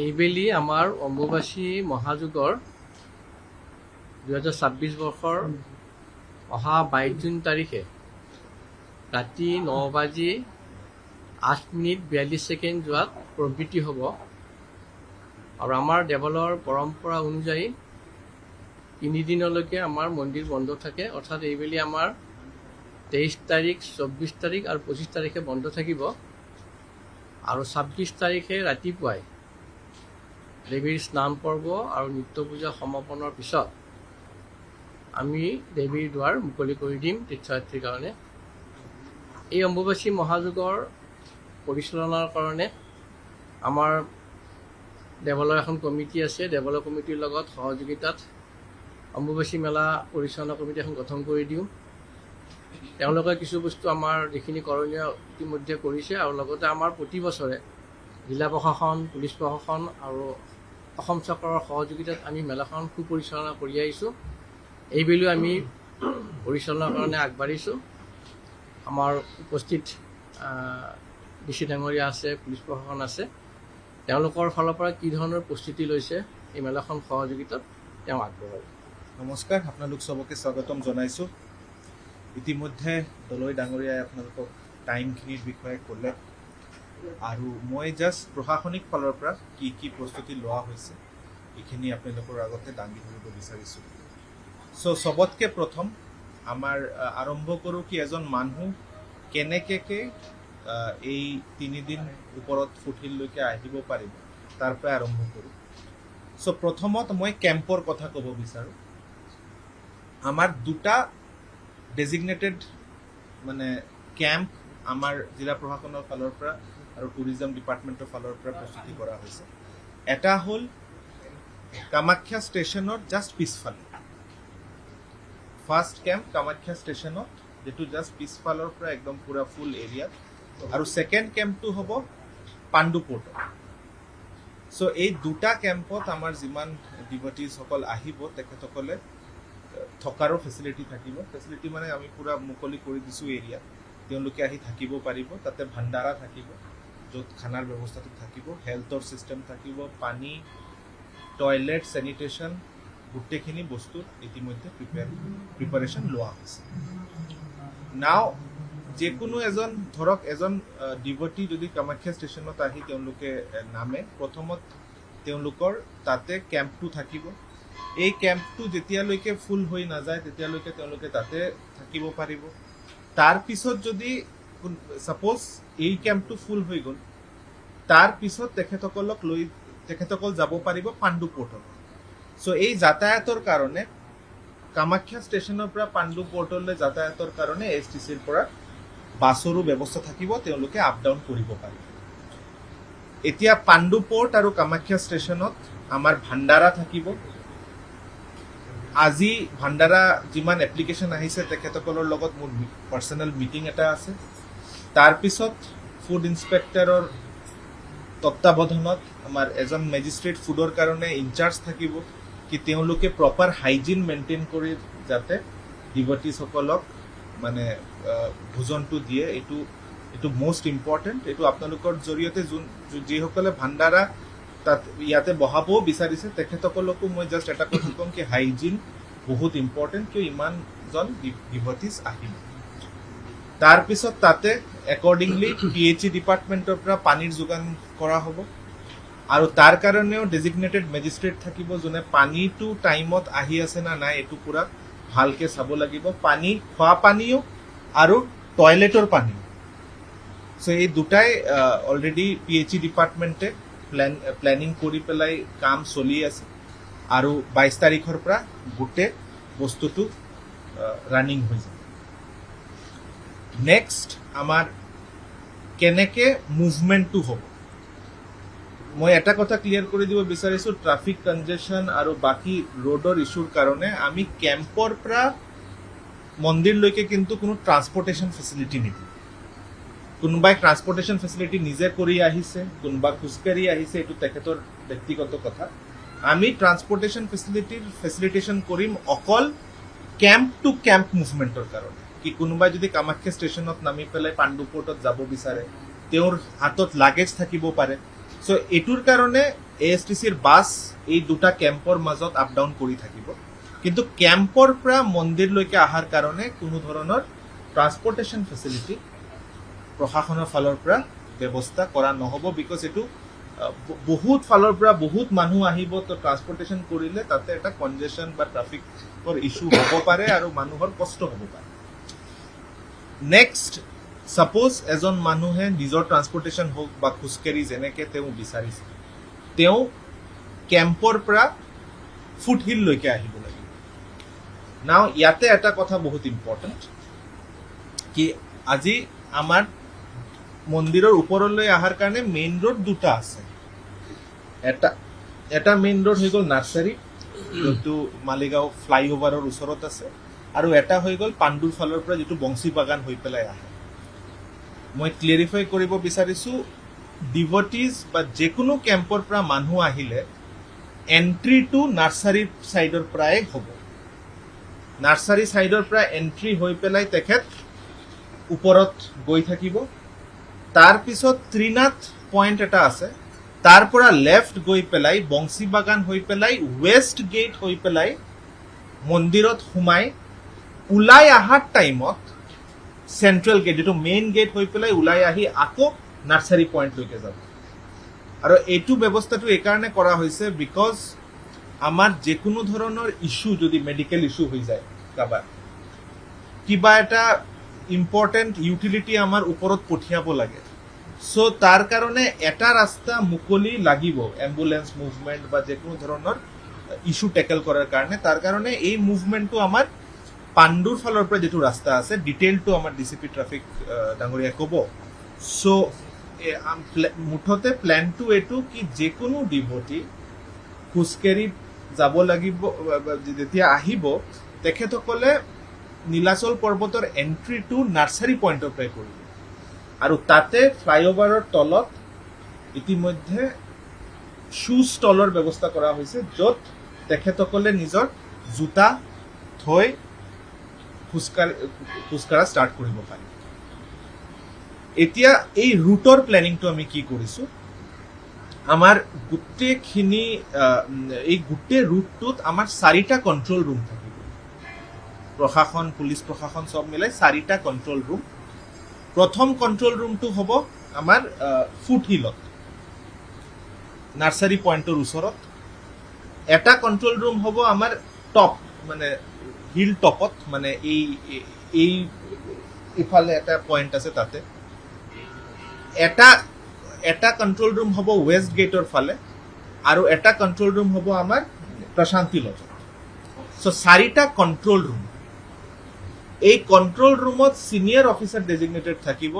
এইবেলি আমাৰ অম্বুবাচী মহাযুগৰ 2026 বৰ্ষৰ অহা 22 জুন তাৰিখে ৰাতি 9:08:42 যোৱাত প্ৰবৃত্তি হ'ব আৰু আমাৰ দেৱালয়ৰ পৰম্পৰা অনুযায়ী 3 দিনলৈকে আমাৰ মন্দিৰ বন্ধ থাকে। অৰ্থাৎ এইবেলি আমাৰ 23 তাৰিখ, 24 তাৰিখ আৰু 25 তাৰিখে বন্ধ থাকিব আৰু 26 তাৰিখে ৰাতিপুৱাই দেৱীৰ স্নান পৰ্ব আৰু নিত্য পূজা সমাপনৰ পিছত আমি দেৱীৰ দুৱাৰ মুকলি কৰি দিম তীৰ্থযাত্ৰীৰ কাৰণে। এই অম্বুবাচী মহাযুগৰ পৰিচালনাৰ কাৰণে আমাৰ দেৱালয়ৰ এখন কমিটি আছে। দেৱালয় কমিটিৰ লগত সহযোগিতাত অম্বুবাচী মেলা পৰিচালনা কমিটি এখন গঠন কৰি দিওঁ। তেওঁলোকে কিছু বস্তু আমাৰ যিখিনি কৰণীয় ইতিমধ্যে কৰিছে আৰু লগতে আমাৰ প্ৰতি বছৰে জিলা প্ৰশাসন, পুলিচ প্ৰশাসন আৰু অসম চৰকাৰৰ সহযোগিতাত আমি মেলাখন সুপৰিচালনা কৰি আহিছোঁ। এইবেলিও আমি পৰিচালনাৰ কাৰণে আগবাঢ়িছোঁ। আমাৰ উপস্থিত ডিচি ডাঙৰীয়া আছে, পুলিচ প্ৰশাসন আছে। তেওঁলোকৰ ফালৰ পৰা কি ধৰণৰ প্ৰস্তুতি লৈছে এই মেলাখন সহযোগিতাত তেওঁ আগবঢ়াব। নমস্কাৰ, আপোনালোক চবকে স্বাগতম জনাইছোঁ। ইতিমধ্যে দলৈ ডাঙৰীয়াই আপোনালোকক টাইমখিনিৰ বিষয়ে ক'লে আৰু মই জাষ্ট প্ৰশাসনিক ফালৰ পৰা কি প্ৰস্তুতি লোৱা হৈছে এইখিনি আপোনালোকৰ আগতে দাঙি ধৰিব বিচাৰিছোঁ। চবতকৈ প্ৰথম আমাৰ আৰম্ভ কৰোঁ কি এজন মানুহ কেনেকৈ এই 3 দিন ওপৰত ফুটিললৈকে আহিব পাৰিব তাৰ পৰা আৰম্ভ কৰোঁ। প্ৰথমত মই কেম্পৰ কথা ক'ব বিচাৰোঁ। আমাৰ 2টা ডেজিগনেটেড কেম্প আমাৰ জিলা প্ৰশাসনৰ ফালৰ পৰা আৰু টুৰিজম ডিপাৰ্টমেণ্টৰ ফালৰ পৰা প্ৰস্তুতি কৰা হৈছে। এটা হ'ল কামাখ্যা ষ্টেচনৰ জাষ্ট পিছফালে, ফাৰ্ষ্ট কেম্প কামাখ্যা ষ্টেচনত, যিটো জাষ্ট পিছফালৰ পৰা একদম পুৰা ফুল এৰিয়াত, আৰু ছেকেণ্ড কেম্পটো হ'ব পাণ্ডু পৰ্টত। এই 2টা কেম্পত আমাৰ যিমান ডিভটিছসকল আহিব তেখেতসকলে থকাৰো ফেচিলিটি থাকিব। ফেচিলিটি মানে আমি পুৰা মুকলি কৰি দিছোঁ এৰিয়া, তেওঁলোকে আহি থাকিব পাৰিব। তাতে ভাণ্ডাৰা থাকিব য'ত খানাৰ ব্যৱস্থাটো থাকিব, হেল্থৰ ছিষ্টেম থাকিব, পানী, টয়লেট, চেনিটেশ্যন, গোটেইখিনি বস্তুৰ ইতিমধ্যে প্ৰিপাৰেশ্যন লোৱা হৈছে। নাও যিকোনো এজন ডিভটি যদি কামাখ্যা ষ্টেচনত আহি তেওঁলোকে নামে, প্ৰথমত তেওঁলোকৰ তাতে কেম্পটো থাকিব। এই কেম্পটো যেতিয়ালৈকে ফুল হৈ নাযায় তেতিয়ালৈকে তেওঁলোকে তাতে থাকিব পাৰিব। তাৰপিছত যদি ছাপ'জ এই কেম্পটো ফুল হৈ গ'ল, তাৰপিছত তেখেতসকল যাব পাৰিব পাণ্ডু পৰ্টত। এই যাতায়াতৰ কাৰণে কামাখ্যা ষ্টেচনৰ পৰা পাণ্ডু পৰ্টলৈ যাতায়াতৰ কাৰণে STCৰ পৰা বাছৰো ব্যৱস্থা থাকিব, তেওঁলোকে আপ ডাউন কৰিব পাৰিব। এতিয়া পাণ্ডু পৰ্ট আৰু কামাখ্যা ষ্টেচনত আমাৰ ভাণ্ডাৰা থাকিব। আজি ভাণ্ডাৰা যিমান এপ্লিকেশ্যন আহিছে তেখেতসকলৰ লগত মোৰ পাৰ্চনেল মিটিং এটা আছে। তাৰপিছত ফুড ইনস্পেক্টৰৰ তত্বাৱধানত আমাৰ এজন মেজিষ্ট্ৰেট ফুডৰ কাৰণে ইনচাৰ্জ থাকিব, কি তেওঁলোকে প্ৰপাৰ হাইজিন মেইনটেইন কৰি যাতে ডিভটিছসকলক ভোজনটো দিয়ে। এইটো মষ্ট ইম্পৰ্টেণ্ট। এইটো আপোনালোকৰ জৰিয়তে যিসকলে ভাণ্ডাৰা তাত ইয়াতে বহাবও বিচাৰিছে তেখেতসকলকো মই জাষ্ট এটা কথা ক'ম কি হাইজিন বহুত ইম্পৰ্টেণ্ট, কিয় ইমানজন ডিভটিছ আহিব। তাৰপিছত তাতে একৰ্ডিংলি PHE ডিপাৰ্টমেণ্টৰ পৰা পানীৰ যোগান কৰা হ'ব আৰু তাৰ কাৰণেও ডেজিগনেটেড মেজিষ্ট্ৰেট থাকিব, যোনে পানীটো টাইমত আহি আছে না নাই এইটো পুৰা ভালকৈ চাব লাগিব। পানী, খোৱা পানীও আৰু টয়লেটৰ পানীও। এই 2টাই অলৰেডি PHE ডিপাৰ্টমেণ্টে প্লেনিং কৰি পেলাই কাম চলি আছে আৰু 22 তাৰিখৰ পৰা গোটেই বস্তুটো ৰানিং হৈ যাব। নেক্সট আমাৰ কেনেকৈ মুভমেণ্টটো হ'ব, মই এটা কথা ক্লিয়াৰ কৰি দিব বিচাৰিছোঁ। ট্ৰাফিক কনজেশ্যন আৰু বাকী ৰোডৰ ইছ্যুৰ কাৰণে আমি কেম্পৰ পৰা মন্দিৰলৈকে কিন্তু কোনো ট্ৰান্সপৰ্টেশ্যন ফেচিলিটি নিদিওঁ। কোনোবাই ট্ৰান্সপৰ্টেশ্যন ফেচিলিটি নিজে কৰি আহিছে, কোনোবা খোজকাঢ়ি আহিছে, এইটো তেখেতৰ ব্যক্তিগত কথা। আমি ট্ৰান্সপৰ্টেশ্যন ফেচিলিটেশ্যন কৰিম অকল কেম্প টু কেম্প মুভমেণ্টৰ কাৰণে। কি কোনোবাই যদি কামাখ্যা ষ্টেচনত নামি পেলাই পাণ্ডু পৰ্টত যাব বিচাৰে, তেওঁৰ হাতত লাগেজ থাকিব পাৰে। এইটোৰ কাৰণে ASTCৰ বাছ এই দুটা কেম্পৰ মাজত আপ ডাউন কৰি থাকিব কিন্তু কেম্পৰ পৰা মন্দিৰলৈকে অহাৰ কাৰণে কোনো ধৰণৰ ট্ৰান্সপৰ্টেশ্যন ফেচিলিটি প্ৰশাসনৰ ফালৰ পৰা ব্যৱস্থা কৰা নহ'ব বিকজ এইটো বহুত ফালৰ পৰা বহুত মানুহ আহিব তো ট্ৰান্সপৰ্টেশ্যন কৰিলে তাতে এটা কনজেশ্যন বা ট্ৰাফিকৰ ইছ্যু হ'ব পাৰে আৰু মানুহৰ কষ্ট হ'ব পাৰে নেক্সট ছাপ'জ এজন মানুহে নিজৰ ট্ৰান্সপৰ্টেশ্যন হওক বা খোজকাঢ়ি যেনেকৈ তেওঁ বিচাৰিছে তেওঁ কেম্পৰ পৰা ফুটহিললৈকে আহিব লাগিব নাও ইয়াতে এটা কথা বহুত ইম্পৰ্টেণ্ট কি আজি আমাৰ মন্দিৰৰ ওপৰলৈ অহাৰ কাৰণে মেইন ৰোড দুটা আছে এটা মেইন ৰোড হৈ গ'ল নাৰ্চাৰী যোনটো মালিগাঁও ফ্লাইঅভাৰৰ ওচৰত আছে আৰু এটা হৈ গ'ল পাণ্ডুৰ ফালৰ পৰা যিটো বংশী বাগান হৈ পেলাই আহে মই ক্লিয়াৰিফাই কৰিব বিচাৰিছোঁ ডিভটিজ বা যিকোনো কেম্পৰ পৰা মানুহ আহিলে এণ্ট্ৰিটো নাৰ্চাৰী ছাইডৰ পৰাই হ'ব নাৰ্চাৰী ছাইডৰ পৰা এণ্ট্ৰি হৈ পেলাই তেখেত ওপৰত গৈ থাকিব তাৰপিছত ত্ৰিনাথ পইণ্ট এটা আছে তাৰ পৰা লেফ্ট গৈ পেলাই বংশী বাগান হৈ পেলাই ৱেষ্ট গেট হৈ পেলাই মন্দিৰত সোমাই ওলাই অহাৰ টাইমত চেণ্ট্ৰেল গেট যিটো মেইন গেট হৈ পেলাই ওলাই আহি আকৌ নাৰ্চাৰী পইণ্টলৈকে যাব আৰু এইটো ব্যৱস্থাটো এইকাৰণে কৰা হৈছে বিকজ আমাৰ যিকোনো ধৰণৰ ইছ্যু যদি মেডিকেল ইছ্যু হৈ যায় কাৰোবাৰ কিবা এটা ইম্পৰ্টেণ্ট ইউটিলিটি আমাৰ ওপৰত পঠিয়াব লাগে চ' তাৰ কাৰণে এটা ৰাস্তা মুকলি লাগিব এম্বুলেন্স মুভমেণ্ট বা যিকোনো ধৰণৰ ইছ্যু টেকেল কৰাৰ কাৰণে তাৰ কাৰণে এই মুভমেণ্টটো আমাৰ পাণ্ডুৰ ফালৰ পৰা যিটো ৰাস্তা আছে ডিটেইলটো আমাৰ ডিচিপি ট্ৰাফিক ডাঙৰীয়াই ক'ব চ' মুঠতে প্লেনটো এইটো কি যিকোনো ডিভটি খোজকাঢ়ি যাব লাগিব যেতিয়া আহিব তেখেতসকলে নীলাচল পৰ্বতৰ এণ্ট্ৰিটো নাৰ্চাৰী পইণ্টৰ পৰাই কৰিব আৰু তাতে ফ্লাইঅভাৰৰ তলত ইতিমধ্যে শ্বু ষ্টলৰ ব্যৱস্থা কৰা হৈছে য'ত তেখেতসকলে নিজৰ জোতা থৈ খোজকাঢ়া ষ্টাৰ্ট কৰিব পাৰে এতিয়া এই ৰুটৰ প্লেনিংটো আমি কি কৰিছোঁ আমাৰ গোটেইখিনি এই গোটেই ৰুটটোত আমাৰ 4টা কণ্ট্ৰল ৰুম থাকিব প্ৰশাসন পুলিচ প্ৰশাসন চব মিলাই 4টা কণ্ট্ৰল ৰুম প্ৰথম কণ্ট্ৰল ৰুমটো হ'ব আমাৰ ফুটহিলত নাৰ্চাৰী পইণ্টৰ ওচৰত এটা কণ্ট্ৰল ৰুম হ'ব আমাৰ টপ মানে হিল টপত মানে এই ইফালে এটা পইণ্ট আছে তাতে এটা কণ্ট্ৰল ৰুম হ'ব ৱেষ্ট গেটৰ ফালে আৰু এটা কণ্ট্ৰল ৰুম হ'ব আমাৰ প্ৰশান্তি লজত চ' 4টা কণ্ট্ৰল ৰুম এই কণ্ট্ৰল ৰুমত ছিনিয়ৰ অফিচাৰ ডেজিগনেটেড থাকিব